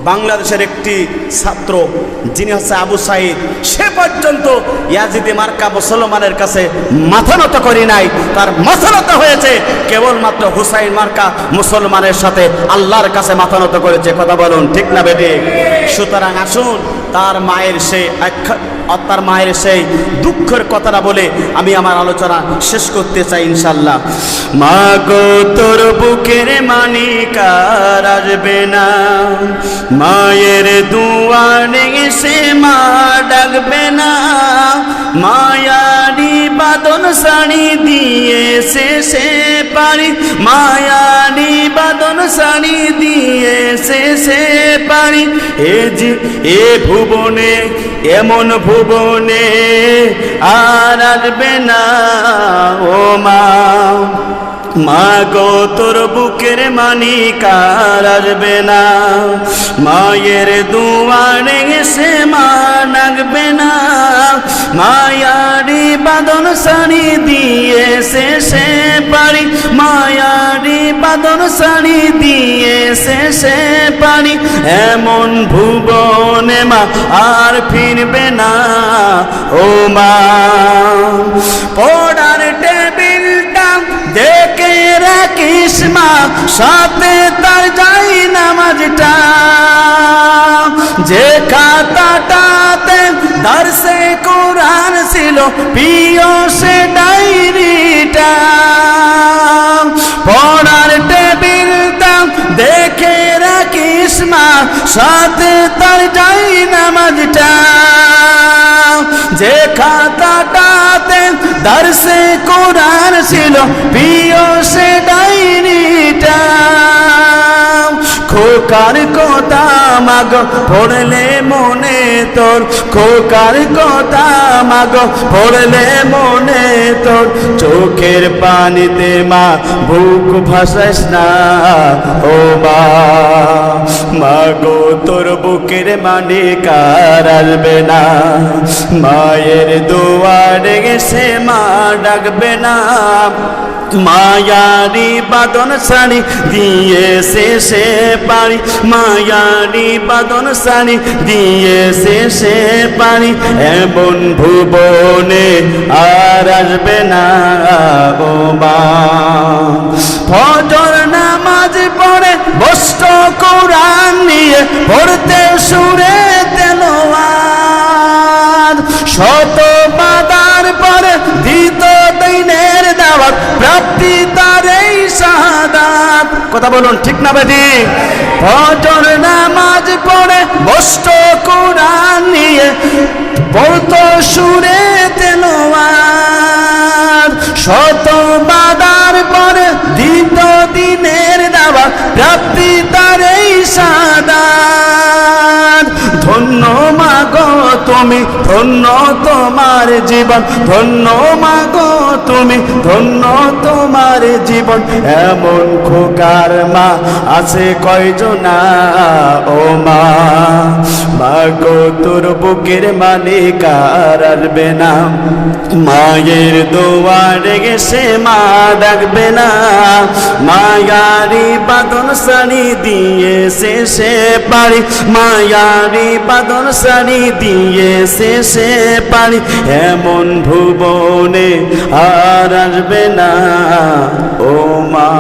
বাংলাদেশের একটি ছাত্র যিনি হচ্ছে আবু সাইদ, সে পর্যন্ত ইয়াজিদি মার্কা মুসলমানের কাছে মাথা নত করি নাই, তার মাথা নত হয়েছে কেবলমাত্র হুসাইন মার্কা মুসলমানের সাথে আল্লাহর কাছে মাথা নত করেছে। কথা বলুন ঠিক না বেঠিক? সুতরাং আসুন তার মায়ের সেই দুঃখের কথাটা বলে আমি আমার আলোচনা শেষ করতে চাই ইনশাল্লাহ। মা গো তোর বুকের মানিক আর আসবে না, মায়ের দুয়ারে এসে মা ডাকবে না, মায়ারি বাদন শাড়ি দিয়েছে সে পারি, মায়ারি বাদন শাড়ি দিয়েছে সে পারি। এ ভুবনে এমন ভুবনে আর আসবে না ও মা, মা গো তোর বুকের মানিক আর আসবে না, মায়ের দুয়ারে এসে মা ডাকবে না, মায়ারি বাদন শাড়ি দিয়েছে সে পারি, মায়ারি বাদন শাড়ি দিয়েছে সে পারি। এমন ভুবনে মা আর ফিরবে না ও মা, পড়ার টেবিলটা দেখে রাখিস মা, সাথে তার যাই নামাজটা, যে খাতাটাতে দরসে কোরআন ছিল প্রিয় সে ডায়েরিটা, পড়ার টেবিলটা দেখে রাখিস মা, সাথে তার যাই নামাজটা, যে খাতাটাতে দরসে কোরআন ছিল প্রিয় সে ডায়েরিটা। খোকার কথা মাগো পড়লে মনে তোর, খোকার কথা মাগো পড়লে মনে তোর, চোখের পানিতে মা বুক ভাসাস না ও মা, মাগো তোর বুকের মানিক আর আসবে না, মায়ের দুয়ারে এসে মা ডাকবে না, মায়ারি বাদন শাড়ি দিয়েছে সে পারি, মায়ারি বাদন শাড়ি দিয়েছে সে পারি। এমন ভুবনে আর আসবে না ও মা, ফজর নামাজ পড়ে বসত কোরআন নিয়ে পড়তে সুরে তেলাওয়াত, শত বাধার পরে দিত দিনের দাওয়াত, প্রাপ্তি তার এই শাহাদাত। কথা বলুন ঠিক না বেটি? ফজর নামাজ পড়ে বসত কোরআন নিয়ে পড়তো সুরে তেলাওয়াত, শত বাধার পরে দিত দিনের দাওয়াত, প্রাপ্তি তার এই শাহাদাত। ধন্য মাগো তুমি, ধন্য তোমার জীবন, ধন্য মাগো তুমি, ধন্য তোমার জীবন। এমন খোকার মা আছে কয়জনা ও মা, মাগো তোর বুকের মানিক আর আসবে না, মায়ের দুয়ারে গেছে মা ডাকবে না, মায়ারি বাদন শাড়ি দিয়েছে সে পারি, মায়ারি বাদন শাড়ি দিয়েছে সে পারি। এমন ভুবনে আর আসবে না ও মা।